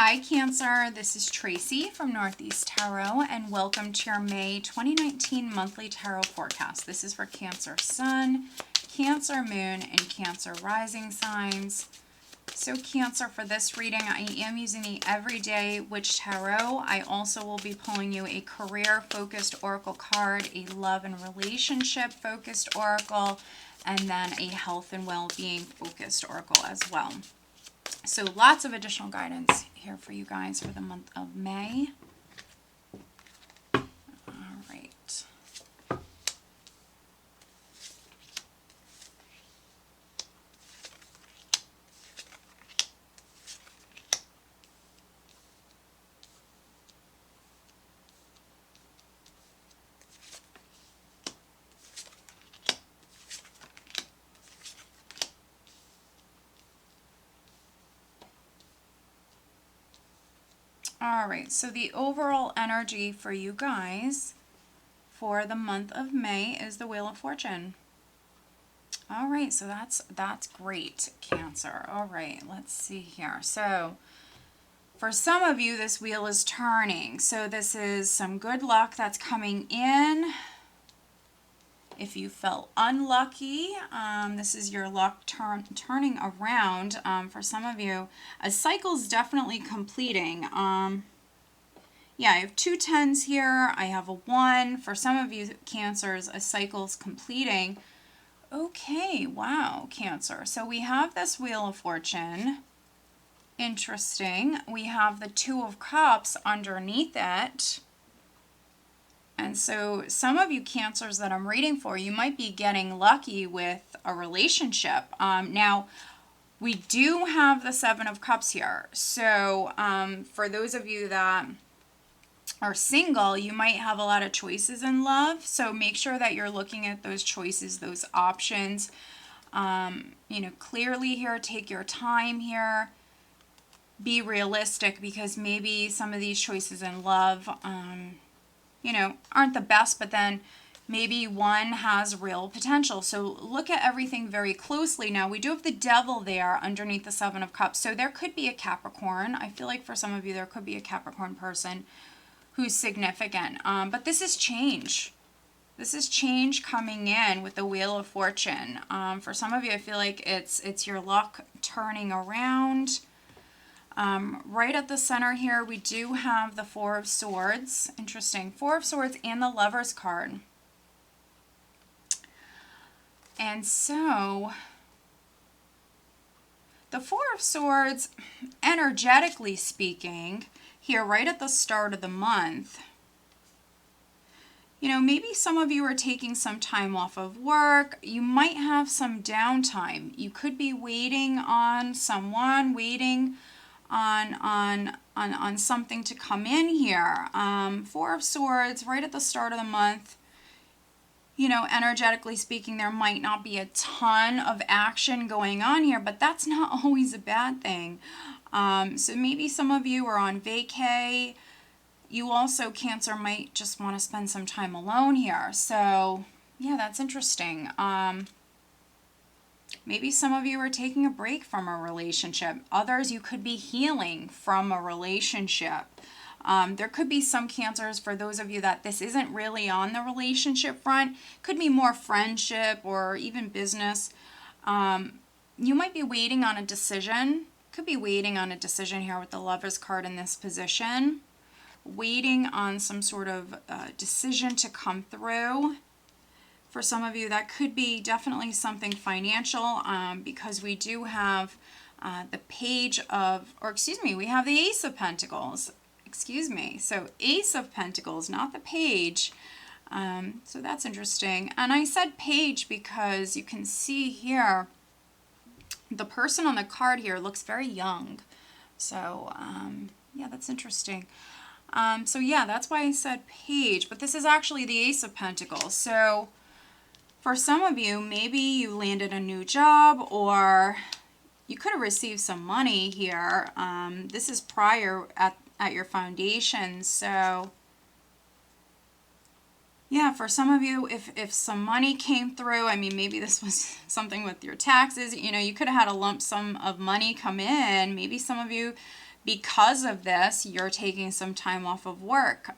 Hi Cancer, this is Tracy from Northeast Tarot and welcome to your May 2019 monthly tarot forecast. This is for Cancer Sun, Cancer Moon, and Cancer Rising signs. So Cancer, for this reading, I am using the Everyday Witch Tarot. I also will be pulling you a career-focused oracle card, a love and relationship-focused oracle, and then a health and well-being focused oracle as well. So lots of additional guidance here for you guys for the month of May. All right. All right, so the overall energy for you guys for the month of May is the Wheel of Fortune. All right, so that's great, Cancer. All right, let's see here. So for some of you, this wheel is turning. So this is some good luck that's coming in. If you felt unlucky, this is your luck turning around. For some of you, a cycle is definitely completing. Yeah, I have two 10s here. I have a 1. For some of you Cancers, a cycle's completing. Okay, wow, Cancer. So we have this Wheel of Fortune. Interesting. We have the 2 of Cups underneath it. And so some of you Cancers that I'm reading for, you might be getting lucky with a relationship. Now, we do have the 7 of Cups here. So for those of you that are single, you might have a lot of choices in love. So make sure that you're looking at those choices, those options. You know, clearly here, take your time here. Be realistic, because maybe some of these choices in love, you know, aren't the best, but then maybe one has real potential. So look at everything very closely. Now, we do have the Devil there underneath the 7 of Cups. So there could be a Capricorn. I feel like for some of you, there could be a Capricorn person who's significant. But this is change. This is change coming in with the Wheel of Fortune. For some of you, I feel like it's your luck turning around. Right at the center here, we do have the 4 of Swords. Interesting. 4 of Swords and the Lover's card. And so, the 4 of Swords, energetically speaking, here right at the start of the month, you know, maybe some of you are taking some time off of work. You might have some downtime. You could be waiting on someone, waiting on something to come in here. 4 of Swords right at the start of the month. You know, energetically speaking, there might not be a ton of action going on here, but that's not always a bad thing. So maybe some of you are on vacay. You also, Cancer, might just want to spend some time alone here. So yeah, that's interesting. Maybe some of you are taking a break from a relationship. Others, you could be healing from a relationship. There could be some Cancers, for those of you that this isn't really on the relationship front, could be more friendship or even business. You might be waiting on a decision. Could be waiting on a decision here with the Lover's card in this position. Waiting on some sort of decision to come through. For some of you, that could be definitely something financial, because we do have the Page of, or excuse me, we have the Ace of Pentacles. Excuse me. So Ace of Pentacles, not the Page. So that's interesting. And I said Page because you can see here, the person on the card here looks very young. So yeah, that's interesting. So yeah, that's why I said Page, but this is actually the Ace of Pentacles. So for some of you, maybe you landed a new job, or you could have received some money here. This is prior at your foundation. So yeah, for some of you, if some money came through, I mean, maybe this was something with your taxes, you know, you could have had a lump sum of money come in. Maybe some of you, because of this, you're taking some time off of work.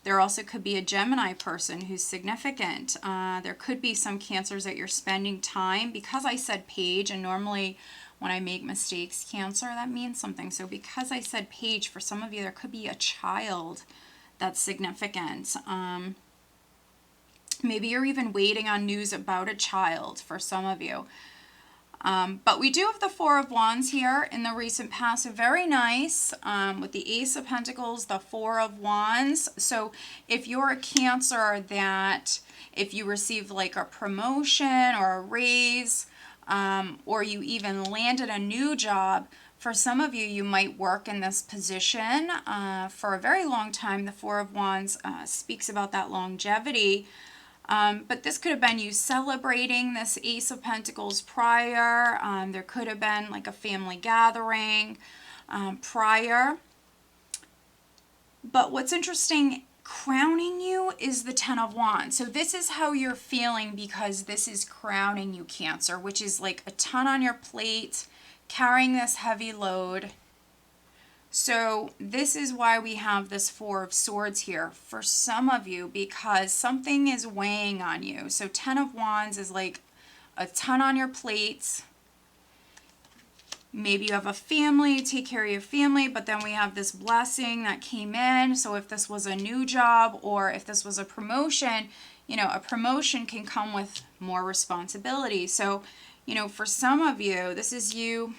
There also could be a Gemini person who's significant. There could be some Cancers that you're spending time, because I said page, and normally when I make mistakes, Cancer, that means something. So because I said page, for some of you, there could be a child that's significant. Maybe you're even waiting on news about a child for some of you. But we do have the Four of Wands here in the recent past. So very nice with the Ace of Pentacles, the Four of Wands. So if you're a Cancer that if you receive like a promotion or a raise, or you even landed a new job, for some of you, you might work in this position for a very long time. The Four of Wands speaks about that longevity. But this could have been you celebrating this Ace of Pentacles prior. There could have been like a family gathering prior. But what's interesting, crowning you is the Ten of Wands. So this is how you're feeling because this is crowning you, Cancer, which is like a ton on your plate, carrying this heavy load. So this is why we have this Four of Swords here for some of you, because something is weighing on you. So Ten of Wands is like a ton on your plate. Maybe you have a family, take care of your family, but then we have this blessing that came in. So if this was a new job or if this was a promotion, you know, a promotion can come with more responsibility. So, you know, for some of you, this is you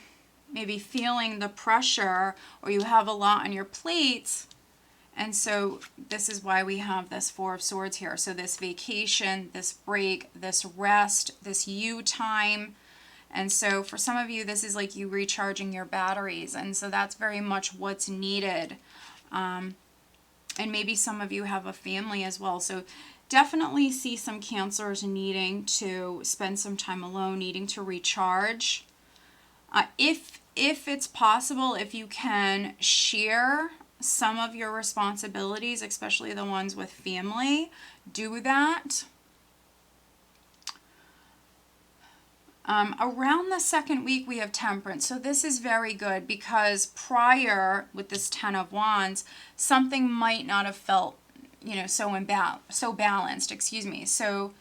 maybe feeling the pressure, or you have a lot on your plate. And so this is why we have this Four of Swords here. So this vacation, this break, this rest, this you time. And so for some of you, this is like you recharging your batteries. And so that's very much what's needed. And maybe some of you have a family as well. So definitely see some Cancers needing to spend some time alone, needing to recharge. If it's possible, if you can share some of your responsibilities, especially the ones with family, do that. Around the second week, we have Temperance. So this is very good because prior with this Ten of Wands, something might not have felt, you know, so balanced, excuse me. So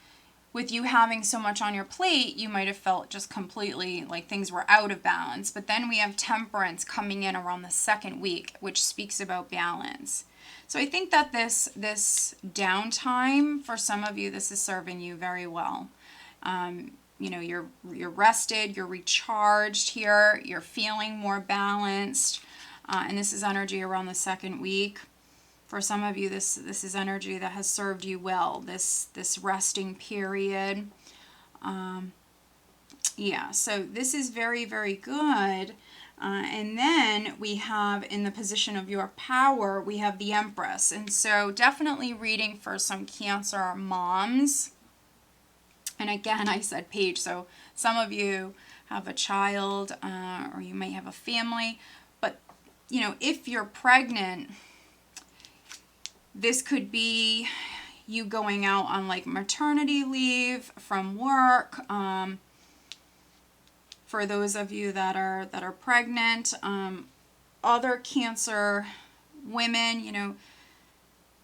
with you having so much on your plate, you might have felt just completely like things were out of balance. But then we have Temperance coming in around the second week, which speaks about balance. So I think that this downtime, for some of you, this is serving you very well. You know, you're rested, you're recharged here, you're feeling more balanced. And this is energy around the second week. For some of you, this is energy that has served you well, this resting period. Yeah, so this is very, very good. And then we have in the position of your power, we have the Empress. And so definitely reading for some Cancer moms. And again, I said page, so some of you have a child or you might have a family. But, you know, if you're pregnant, this could be you going out on like maternity leave from work. For those of you that are pregnant, other Cancer women,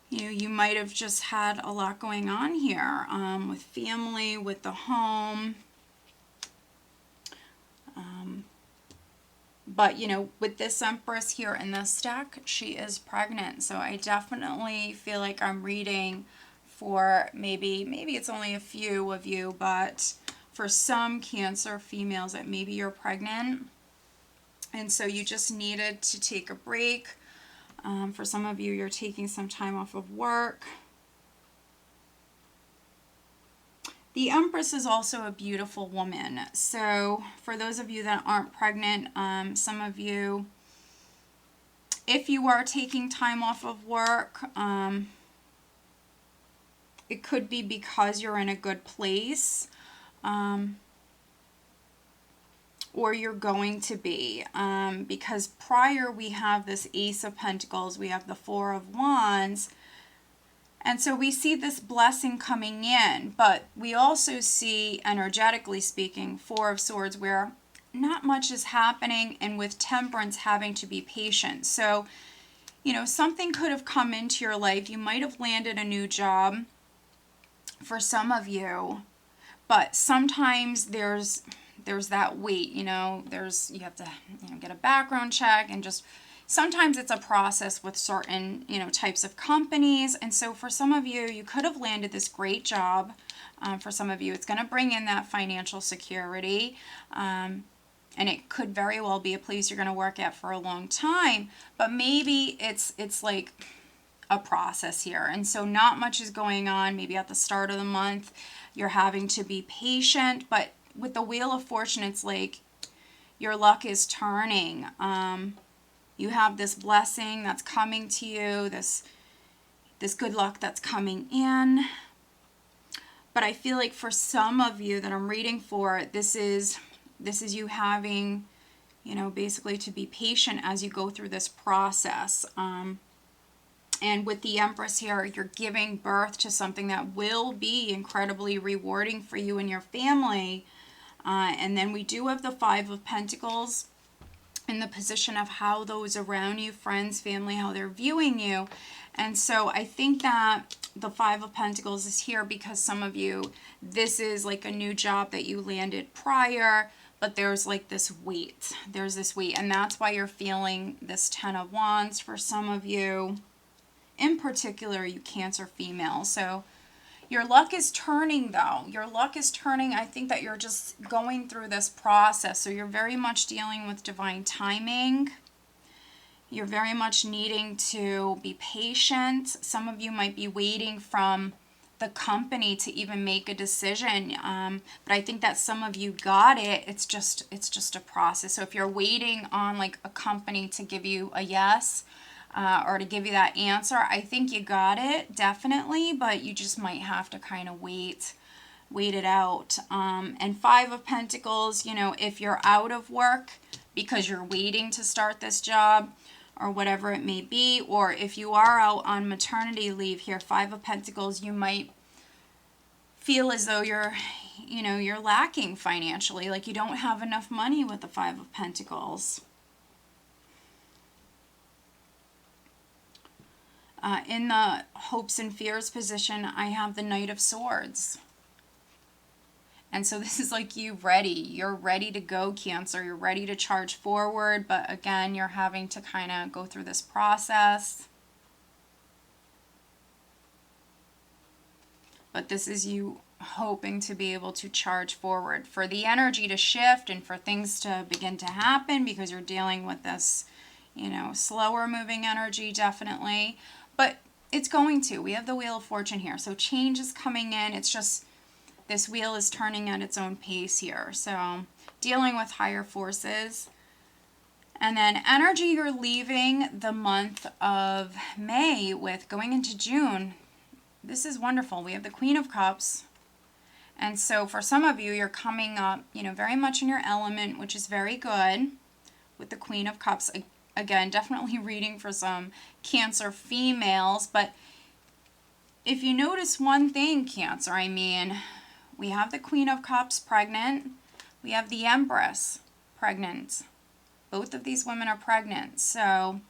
you might have just had a lot going on here with family, with the home. But, with this Empress here in this deck, she is pregnant. So I definitely feel like I'm reading for maybe it's only a few of you, but for some Cancer females that maybe you're pregnant. And so you just needed to take a break. For some of you, you're taking some time off of work. The Empress is also a beautiful woman. So for those of you that aren't pregnant, some of you, if you are taking time off of work, it could be because you're in a good place, or you're going to be, because prior we have this Ace of Pentacles, we have the Four of Wands, and so we see this blessing coming in, but we also see, energetically speaking, Four of Swords, where much is happening, and with Temperance, having to be patient. So, you know, something could have come into your life. You might have landed a new job for some of you, but sometimes there's that wait, you know, you have to, you know, get a background check, and just sometimes it's a process with certain, you know, types of companies. And so for some of you, you could have landed this great job. For some of you, it's going to bring in that financial security. And it could very well be a place you're going to work at for a long time, but maybe it's like a process here. And so not much is going on. Maybe at the start of the month, you're having to be patient, but with the Wheel of Fortune, it's like your luck is turning. You have this blessing that's coming to you, this good luck that's coming in. But I feel like for some of you that I'm reading for, this is you having, you know, basically to be patient as you go through this process. And with the Empress here, you're giving birth to something that will be incredibly rewarding for you and your family. And then we do have the Five of Pentacles in the position of how those around you, friends, family, how they're viewing you. And so I think that the Five of Pentacles is here because some of you, this is like a new job that you landed prior, but there's like this weight. There's this weight, and that's why you're feeling this Ten of Wands for some of you. In particular, you Cancer female. So your luck is turning, though. Your luck is turning. I think that you're just going through this process. So you're very much dealing with divine timing. You're very much needing to be patient. Some of you might be waiting from the company to even make a decision. But I think that some of you got it. It's just a process. So if you're waiting on like a company to give you a yes, or to give you that answer, I think you got it, definitely, but you just might have to kind of wait it out. And Five of Pentacles, you know, if you're out of work because you're waiting to start this job or whatever it may be, or if you are out on maternity leave here, Five of Pentacles, you might feel as though you're lacking financially, like you don't have enough money with the Five of Pentacles. In the hopes and fears position, I have the Knight of Swords. And so this is like you're ready to go, Cancer. You're ready to charge forward, but again, you're having to kind of go through this process. But this is you hoping to be able to charge forward, for the energy to shift and for things to begin to happen, because you're dealing with this, you know, slower moving energy, definitely. But it's going to. We have the Wheel of Fortune here. So change is coming in. It's just this wheel is turning at its own pace here. So dealing with higher forces. And then energy you're leaving the month of May with, going into June. This is wonderful. We have the Queen of Cups. And so for some of you, you're coming up, you know, very much in your element, which is very good with the Queen of Cups. Again, definitely reading for some Cancer females. But if you notice one thing, Cancer, I mean, we have the Queen of Cups pregnant. We have the Empress pregnant. Both of these women are pregnant. So,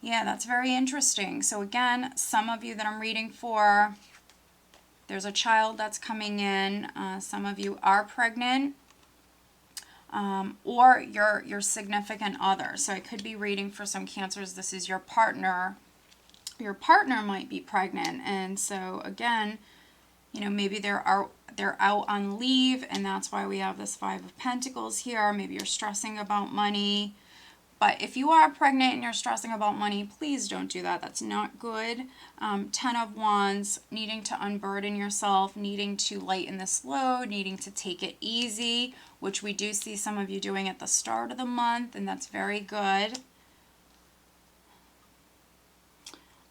yeah, that's very interesting. So again, some of you that I'm reading for, there's a child that's coming in. Some of you are pregnant. Or your significant other. So I could be reading for some Cancers. This is your partner. Your partner might be pregnant, and so again, you know, maybe they're out on leave, and that's why we have this Five of Pentacles here. Maybe you're stressing about money. But if you are pregnant and you're stressing about money, please don't do that. That's not good. Ten of Wands, needing to unburden yourself, needing to lighten this load, needing to take it easy, which we do see some of you doing at the start of the month, and that's very good.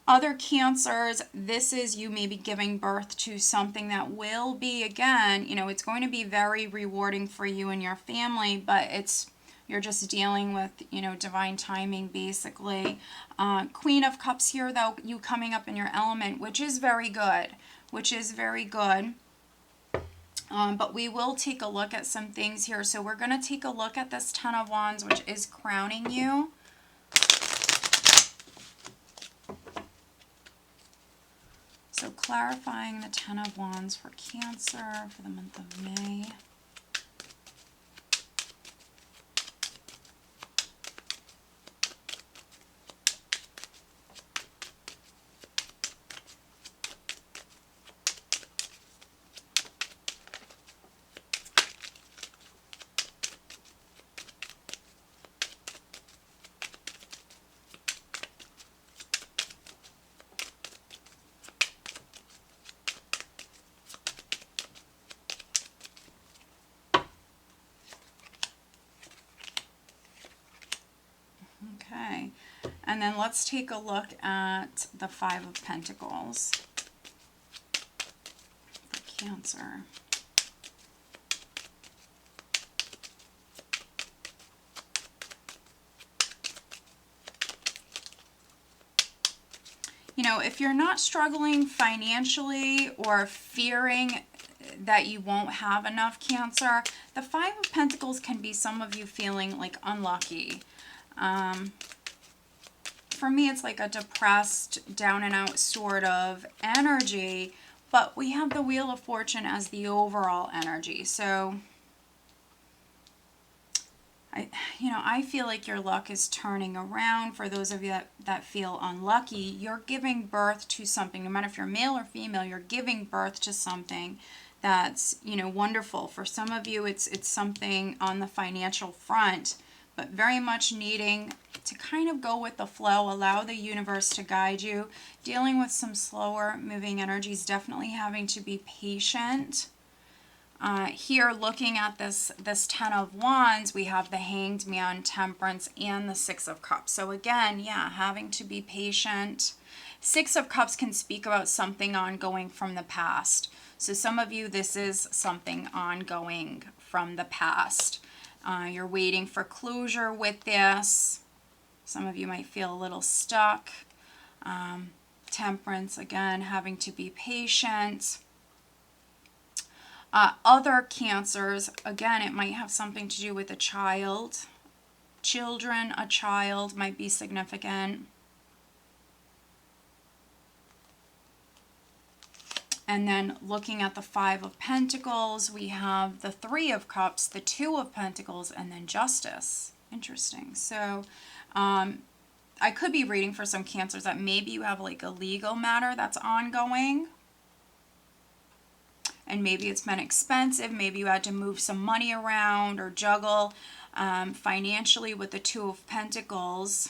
Other Cancers, this is you maybe giving birth to something that will be, again, you know, it's going to be very rewarding for you and your family, but you're just dealing with, you know, divine timing, basically. Queen of Cups here, though, you coming up in your element, which is very good, But we will take a look at some things here. So we're going to take a look at this Ten of Wands, which is crowning you. So clarifying the Ten of Wands for Cancer for the month of May. Okay, and then let's take a look at the Five of Pentacles for Cancer. You know, if you're not struggling financially or fearing that you won't have enough, Cancer, the Five of Pentacles can be some of you feeling like unlucky. For me, it's like a depressed, down and out sort of energy, but we have the Wheel of Fortune as the overall energy. So, I feel like your luck is turning around. For those of you that feel unlucky, you're giving birth to something. No matter if you're male or female, you're giving birth to something that's, wonderful. For some of you, it's something on the financial front, but very much needing to kind of go with the flow, allow the universe to guide you. Dealing with some slower moving energies, definitely having to be patient. Here, looking at this Ten of Wands, we have the Hanged Man, Temperance, and the Six of Cups. So again, yeah, having to be patient. Six of Cups can speak about something ongoing from the past. So some of you, this is something ongoing from the past. You're waiting for closure with this. Some of you might feel a little stuck. Temperance, again, having to be patient. Other Cancers, again, it might have something to do with a child. Children, a child might be significant. And then looking at the Five of Pentacles, we have the Three of Cups, the Two of Pentacles, and then Justice. Interesting. So I could be reading for some Cancers that maybe you have like a legal matter that's ongoing. And maybe it's been expensive. Maybe you had to move some money around or juggle financially with the Two of Pentacles.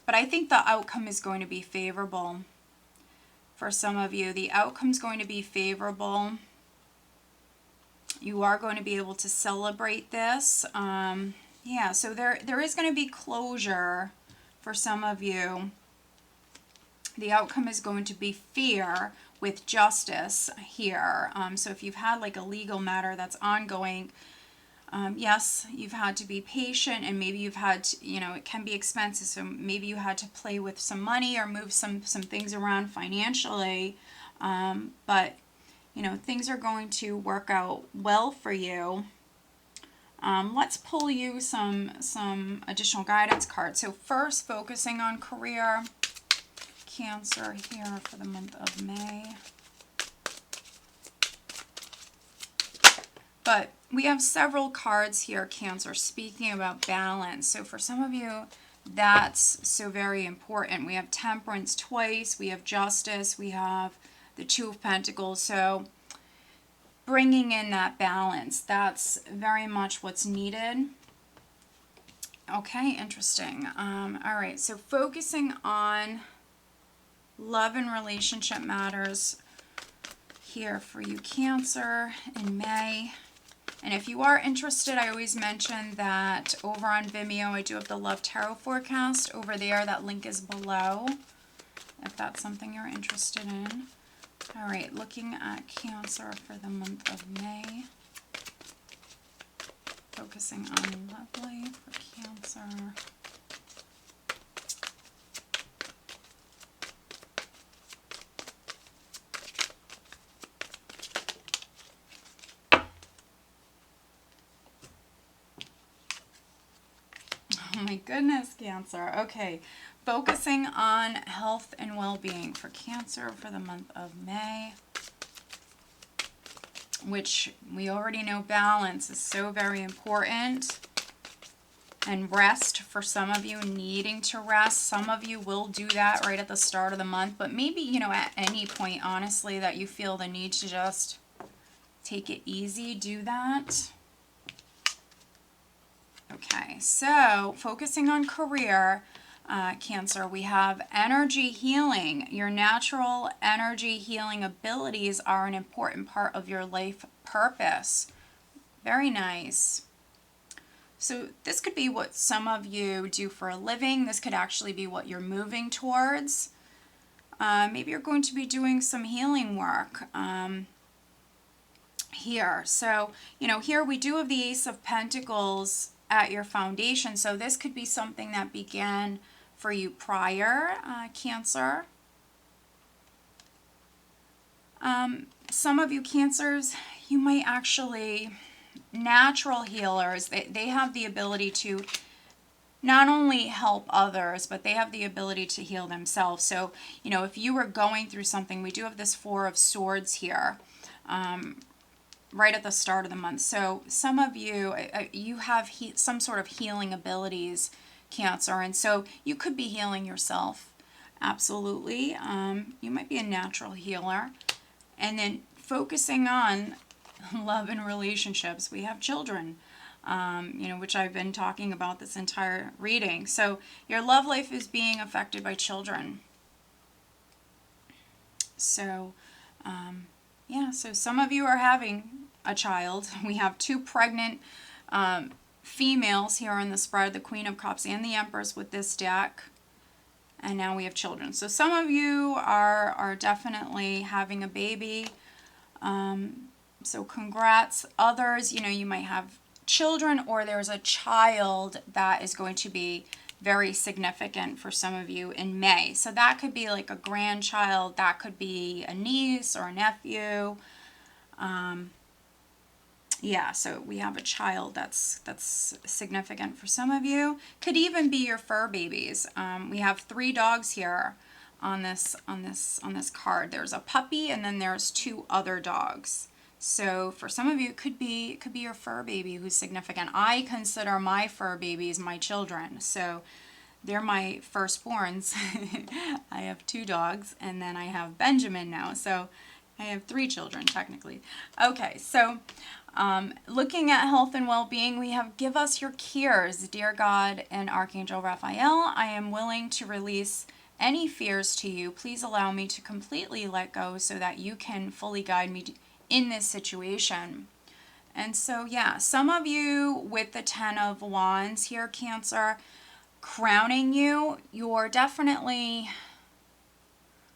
But I think the outcome is going to be favorable. For some of you, the outcome is going to be favorable. You are going to be able to celebrate this. Yeah, so there is going to be closure for some of you. The outcome is going to be fear with Justice here. So if you've had like a legal matter that's ongoing, yes, you've had to be patient, and maybe you've had to, it can be expensive. So maybe you had to play with some money or move some things around financially. But, things are going to work out well for you. Let's pull you some additional guidance cards. So first, focusing on career. Cancer here for the month of May. But we have several cards here, Cancer, speaking about balance. So for some of you, that's so very important. We have Temperance twice. We have Justice. We have the Two of Pentacles. So bringing in that balance, that's very much what's needed. Okay, interesting. All right, so focusing on love and relationship matters here for you, Cancer, in May. And if you are interested, I always mention that over on Vimeo, I do have the Love Tarot Forecast over there. That link is below if that's something you're interested in. All right, looking at Cancer for the month of May. Focusing on lovely for Cancer. my goodness, Cancer. Okay, focusing on health and well-being for Cancer for the month of May, which we already know balance is so very important. And rest, for some of you needing to rest. Some of you will do that right at the start of the month, but maybe, you know, at any point, honestly, that you feel the need to just take it easy, do that. Okay, so focusing on career, Cancer, we have energy healing. Your natural energy healing abilities are an important part of your life purpose. Very nice. So this could be what some of you do for a living. This could actually be what you're moving towards. Maybe you're going to be doing some healing work here. So, you know, here we do have the Ace of Pentacles at your foundation. So this could be something that began for you prior, Cancer. Some of you Cancers, you might actually... Natural healers, they have the ability to not only help others, but they have the ability to heal themselves. So, you know, if you were going through something, we do have this Four of Swords here, right at the start of the month. So some of you, you have some sort of healing abilities, Cancer, and so you could be healing yourself. Absolutely. You might be a natural healer. And then focusing on love and relationships, we have children, you know, which I've been talking about this entire reading. So your love life is being affected by children. So, yeah, so some of you are having a child. We have two pregnant females here on the spread, the Queen of Cups and the Empress with this deck. And now we have children. So some of you are definitely having a baby. So congrats. Others, you know, you might have children, or there's a child that is going to be very significant for some of you in May. So that could be like a grandchild. That could be a niece or a nephew. Yeah, so we have a child that's significant for some of you. Could even be your fur babies. We have 3 dogs here on this card. There's a puppy, and then there's 2 other dogs. So for some of you, it could be your fur baby who's significant. I consider my fur babies my children, so they're my firstborns. I have 2 dogs, and then I have Benjamin now, so I have 3 children technically. Okay, so looking at health and well-being, we have give us your cares, dear God and Archangel Raphael. I am willing to release any fears to you. Please allow me to completely let go so that you can fully guide me in this situation. And so, yeah, some of you with the 10 of Wands here, Cancer, crowning you, you're definitely,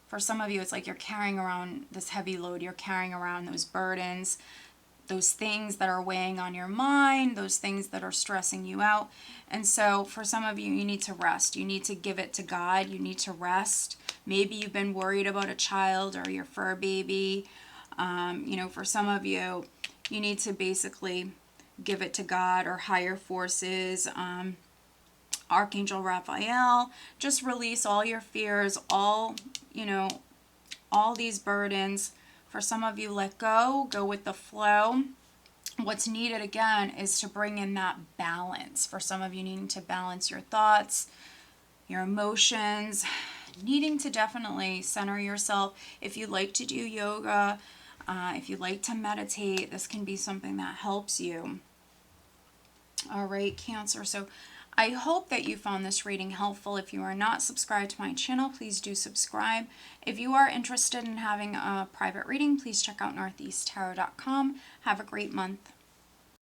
for some of you, it's like you're carrying around this heavy load. You're carrying around those burdens, those things that are weighing on your mind, those things that are stressing you out. And so for some of you, you need to rest. You need to give it to God. You need to rest. Maybe you've been worried about a child or your fur baby. You know, for some of you, you need to basically give it to God or higher forces, Archangel Raphael. Just release all your fears, all, you know, all these burdens. For some of you, let go with the flow. What's needed, again, is to bring in that balance. For some of you, needing to balance your thoughts, your emotions, needing to definitely center yourself. If you like to do yoga, if you like to meditate, this can be something that helps you. All right, Cancer. So I hope that you found this reading helpful. If you are not subscribed to my channel, please do subscribe. If you are interested in having a private reading, please check out northeasttarot.com. Have a great month.